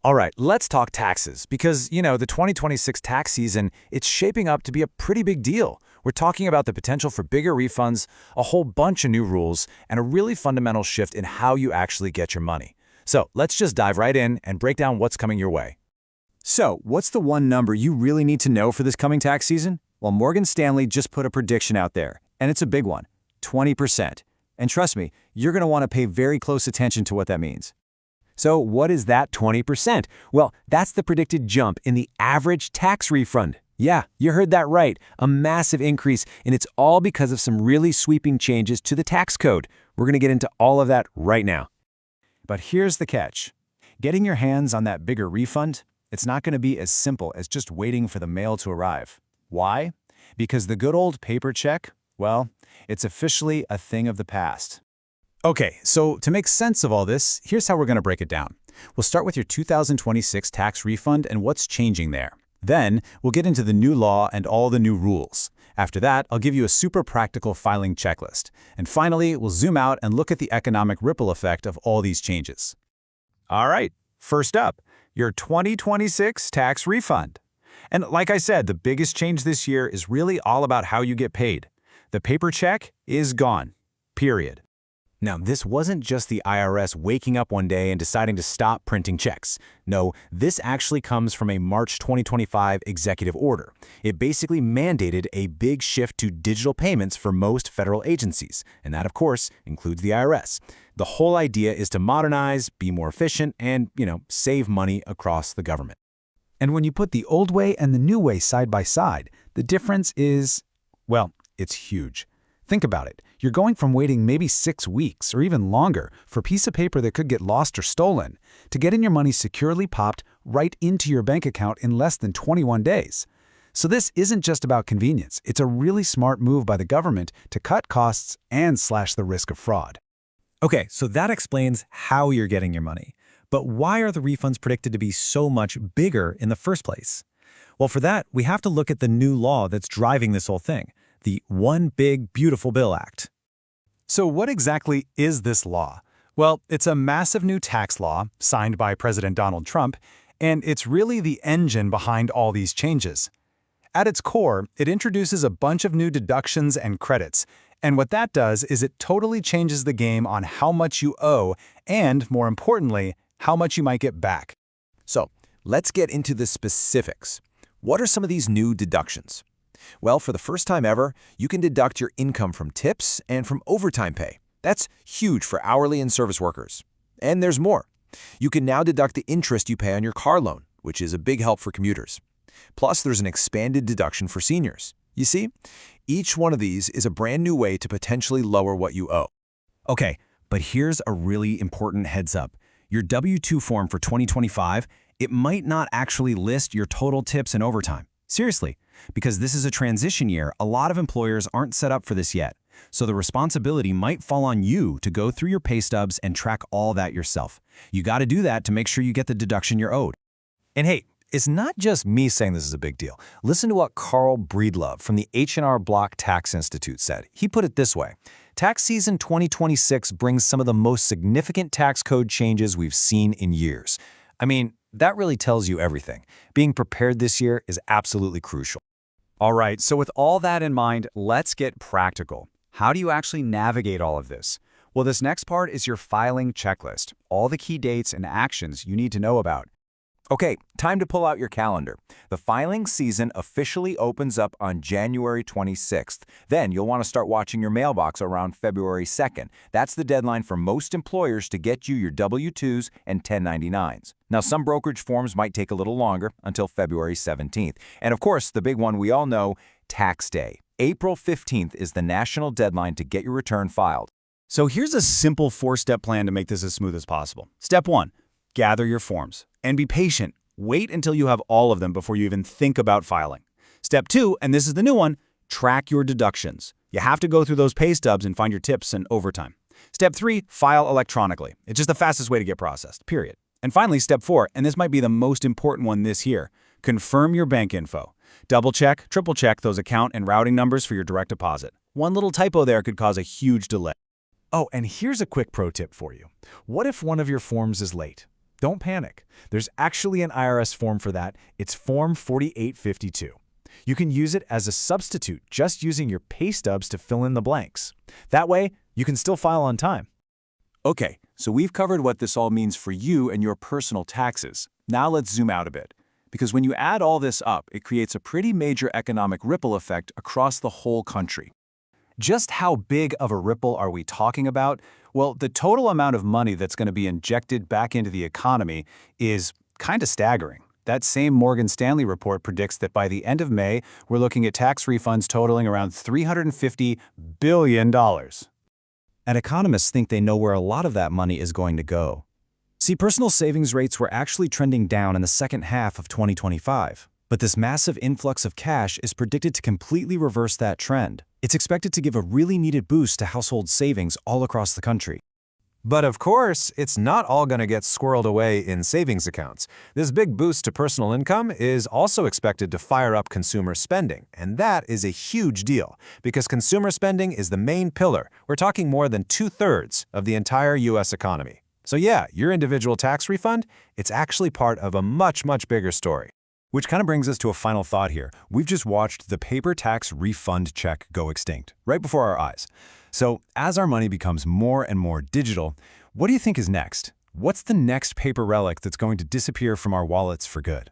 All right, let's talk taxes because, the 2026 tax season, it's shaping up to be a pretty big deal. We're talking about the potential for bigger refunds, a whole bunch of new rules, and a really fundamental shift in how you actually get your money. So let's just dive right in and break down what's coming your way. So, what's the one number you really need to know for this coming tax season? Well, Morgan Stanley just put a prediction out there, and it's a big one, 20%. And trust me, you're going to want to pay very close attention to what that means. So what is that 20%? Well, that's the predicted jump in the average tax refund. Yeah, you heard that right, a massive increase, and it's all because of some really sweeping changes to the tax code. We're going to get into all of that right now. But here's the catch. Getting your hands on that bigger refund, it's not going to be as simple as just waiting for the mail to arrive. Why? Because the good old paper check, well, it's officially a thing of the past. Okay, so to make sense of all this, here's how we're going to break it down. We'll start with your 2026 tax refund and what's changing there. Then, we'll get into the new law and all the new rules. After that, I'll give you a super practical filing checklist. And finally, we'll zoom out and look at the economic ripple effect of all these changes. All right, first up, your 2026 tax refund. And like I said, the biggest change this year is really all about how you get paid. The paper check is gone, period. Now, this wasn't just the IRS waking up one day and deciding to stop printing checks. No, this actually comes from a March 2025 executive order. It basically mandated a big shift to digital payments for most federal agencies, and that, of course, includes the IRS. The whole idea is to modernize, be more efficient, and, save money across the government. And when you put the old way and the new way side by side, the difference is, well, it's huge. Think about it. You're going from waiting maybe 6 weeks or even longer for a piece of paper that could get lost or stolen to getting your money securely popped right into your bank account in less than 21 days. So this isn't just about convenience. It's a really smart move by the government to cut costs and slash the risk of fraud. Okay, so that explains how you're getting your money. But why are the refunds predicted to be so much bigger in the first place? Well, for that, we have to look at the new law that's driving this whole thing. The One Big Beautiful Bill Act. So what exactly is this law? Well, it's a massive new tax law signed by President Donald Trump, and it's really the engine behind all these changes. At its core, it introduces a bunch of new deductions and credits, and what that does is it totally changes the game on how much you owe and, more importantly, how much you might get back. So, let's get into the specifics. What are some of these new deductions? Well, for the first time ever, you can deduct your income from tips and from overtime pay. That's huge for hourly and service workers. And there's more. You can now deduct the interest you pay on your car loan, which is a big help for commuters. Plus, there's an expanded deduction for seniors. You see, each one of these is a brand new way to potentially lower what you owe. Okay, but here's a really important heads up. Your W-2 form for 2025, it might not actually list your total tips and overtime. Seriously, because this is a transition year, a lot of employers aren't set up for this yet. So the responsibility might fall on you to go through your pay stubs and track all that yourself. You got to do that to make sure you get the deduction you're owed. And hey, it's not just me saying this is a big deal. Listen to what Carl Breedlove from the H&R Block Tax Institute said. He put it this way: tax season 2026 brings some of the most significant tax code changes we've seen in years. I mean, that really tells you everything. Being prepared this year is absolutely crucial. All right, so with all that in mind, let's get practical. How do you actually navigate all of this? Well, this next part is your filing checklist, all the key dates and actions you need to know about. Okay, time to pull out your calendar. The filing season officially opens up on January 26th. Then you'll want to start watching your mailbox around February 2nd. That's the deadline for most employers to get you your W-2s and 1099s. Now, some brokerage forms might take a little longer until February 17th. And of course, the big one we all know, tax day. April 15th is the national deadline to get your return filed. So here's a simple 4-step plan to make this as smooth as possible. Step 1, gather your forms. And be patient. Wait until you have all of them before you even think about filing. Step 2, and this is the new one, track your deductions. You have to go through those pay stubs and find your tips and overtime. Step 3, file electronically. It's just the fastest way to get processed, period. And finally, step 4, and this might be the most important one this year, confirm your bank info. Double check, triple check those account and routing numbers for your direct deposit. One little typo there could cause a huge delay. Oh, and here's a quick pro tip for you. What if one of your forms is late? Don't panic. There's actually an IRS form for that. It's Form 4852. You can use it as a substitute, just using your pay stubs to fill in the blanks. That way, you can still file on time. Okay, so we've covered what this all means for you and your personal taxes. Now let's zoom out a bit. Because when you add all this up, it creates a pretty major economic ripple effect across the whole country. Just how big of a ripple are we talking about? Well, the total amount of money that's going to be injected back into the economy is kind of staggering. That same Morgan Stanley report predicts that by the end of May, we're looking at tax refunds totaling around $350 billion. And economists think they know where a lot of that money is going to go. See, personal savings rates were actually trending down in the second half of 2025. But this massive influx of cash is predicted to completely reverse that trend. It's expected to give a really needed boost to household savings all across the country. But of course, it's not all going to get squirreled away in savings accounts. This big boost to personal income is also expected to fire up consumer spending, and that is a huge deal, because consumer spending is the main pillar. We're talking more than 2/3 of the entire U.S. economy. So yeah, your individual tax refund, it's actually part of a much, much bigger story. Which kind of brings us to a final thought here. We've just watched the paper tax refund check go extinct, right before our eyes. So as our money becomes more and more digital, what do you think is next? What's the next paper relic that's going to disappear from our wallets for good?